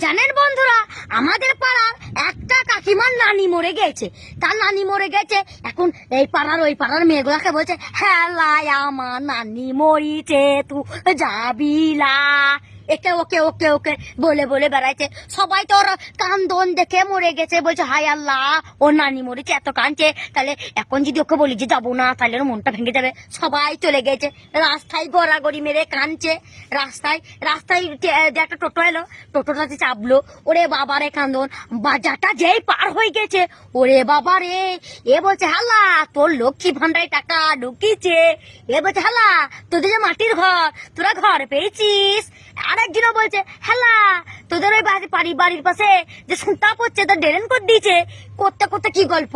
জানেন বন্ধুরা, আমাদের পাড়ার একটা কাকিমার নানি মরে গেছে। তার নানি মরে গেছে, এখন এই পাড়ার ওই পাড়ার মেয়েগুলাকে বলছে, হ্যাঁ আমার নানি মরিছে, তু যাবিলা। একে ওকে ওকে ওকে বলে বলে বেড়াইছে। সবাই তো ওর কান্দন দেখে মরে গেছে, বলছে হায় আল্লাহ ওর নানি মরেছে, এত কাঁদছে। তাহলে এখন যদি ওকে বলি যে যাবো না, তাহলে ওর মনটা ভেঙে যাবে। সবাই চলে গেছে, রাস্তায় গড়াগড়ি মেরে কাঁদছে। রাস্তায় রাস্তায় যে একটা টোটো এলো, টোটোটাতে চাপলো। ওরে বাবারে কান্দন, বাজারটা যেই পার হয়ে গেছে, ওরে বাবারে, এ বলছে হাল্লা তোর লক্ষ্মী ভান্ডারে টাকা ঢুকিছে। এ বলছে হাল্লা তোদের যে মাটির ঘর, তোরা ঘর পেয়েছিস। আরেকজনও বলছে হ্যালা তোদের ওই বাড়ির পাশে যে সুতা পড়ছে তা ড্রেন করে দিয়েছে। করতে করতে কি গল্প,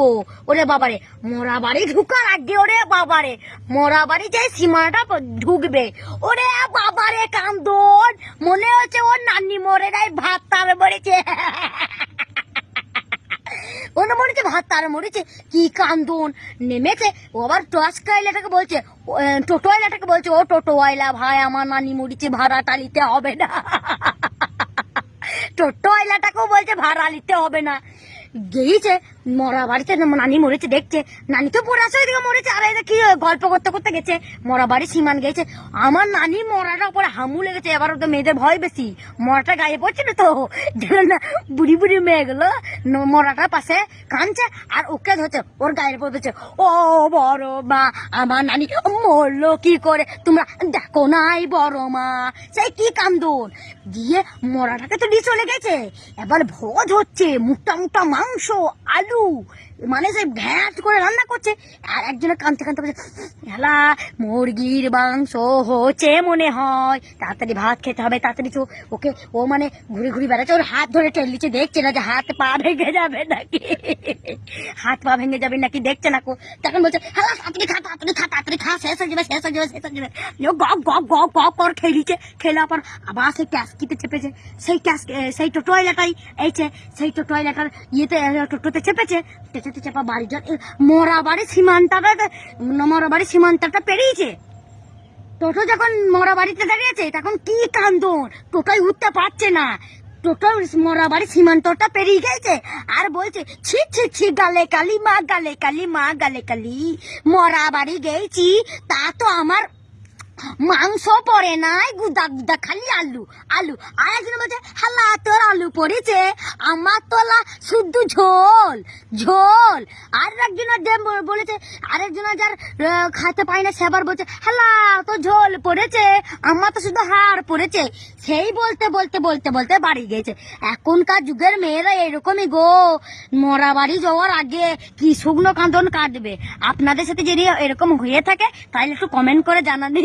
ওরে বাবারে মোরা বাড়ি ঢুকার আগে, ওরে বাবারে মোরা বাড়ি যে সীমাটা ঢুকবে, ওরে বাবারে কান্দন, মনে হচ্ছে ওর নানি মরে নাই, ভাত তার মরেছে। ওনা মরেছে, ভাত তার মরেছে, কি কান্দন নেমেছে। ও আবার টসকাইলাটাকে বলছে, টোটোওয়ালাটাকে বলছে, ও টোটোওয়ালা ভাই আমার নানি মরেছে, ভাড়াটা নিতে হবে না। টোটোওয়ালাটাকেও বলছে ভাড়া নিতে হবে না। গিয়েছে মরা বাড়িতে, নানি মরেছে দেখছে, নানি তো পড়ে আসে ওইদিকে মরেছে, আর এদের কি গল্প করতে করতে গেছে মরা বাড়ি সীমান গেছে। আমার নানি মরাটা উপরে হামু লেগেছে। এবার ওদের মেয়েদের ভয় বেশি, মরাটা গায়ে পড়ছে না তো, না বুড়ি বুড়ি মেয়েগুলো মরাটার পাশে কাঁদছে আর ওকে ধরছে, ওর গায়ের উপর ধরছে, ও বড় মা আমার নানি মরলো কি করে, তোমরা দেখো নাই বড় মা। সেই কি কান্দন, গিয়ে মরাটাকে তো দিয়ে চলে গেছে। এবার ভোজ হচ্ছে, মোটা মোটা মাংস, আলু, মানে সে ভ্যাট করে রান্না করছে। আর একজনে কাঁদতে কাঁদতে বলছে, হেলা মুরগির মাংস হচ্ছে মনে হয়, তাড়াতাড়ি ভাত খেতে হবে, তাড়াতাড়ি চো। ওকে ও মানে ঘুরে ঘুরে বেড়াচ্ছে, ওর হাত ধরে টেনে দিচ্ছে, দেখছে না যে হাত পা ভেঙে যাবে নাকি, হাত পা ভেঙে যাবে নাকি দেখছে না। তখন বলছে হেলা তাড়াতাড়ি খা, তাড়াতাড়ি খা, তাড়াতাড়ি খা, শেষ হয়ে যাবে, শেষ হয়ে যাবে, শেষ হয়ে যাবে। গপ গপ গপ গপ করে খেয়ে দিচ্ছে। খেলে আবার আবার সেই ট্যাক্সিতে চেপেছে, সেই টোটোওয়ালাটাই এইছে, সেই টোটোওয়ালাটার ইয়েতে টোটোতে চেপেছে। চেপে চেপা বাড়ি মরা বাড়ি সীমান্তটা পেরিয়েছে। টোটো যখন মরা বাড়িতে দাঁড়িয়েছে তখন কি কান্দন, টোটোয় উঠতে পারছে না। টোটো মরা বাড়ি সীমান্তটা পেরিয়ে গেছে আর বলছে ছি ছি ছি গালে কালি মা, গালে কালি মা, গালে কালি, মরা বাড়ি গেছি তা তো আমার মাংস পড়ে নাই, গুদা গুদা খালি আলু আলু। আর একজন বলছে হাল্লা তোর আলু পড়েছে, আমার তোলা শুদ্ধ ঝোল ঝোল। আর একজন বলেছে, আরেকজন যার খাইতে পায় না, সেবার বলছে হাল্লা তো ঝোল পড়েছে, আমার তো শুধু হাড় পড়েছে। সেই বলতে বলতে বলতে বলতে বাড়ি গেছে। এখনকার যুগের মেয়েরা এরকমই গো, মরা বাড়ি যাওয়ার আগে কি শুকনো কাঁদন কাটবে। আপনাদের সাথে যদি এরকম হয়ে থাকে তাহলে একটু কমেন্ট করে জানানি।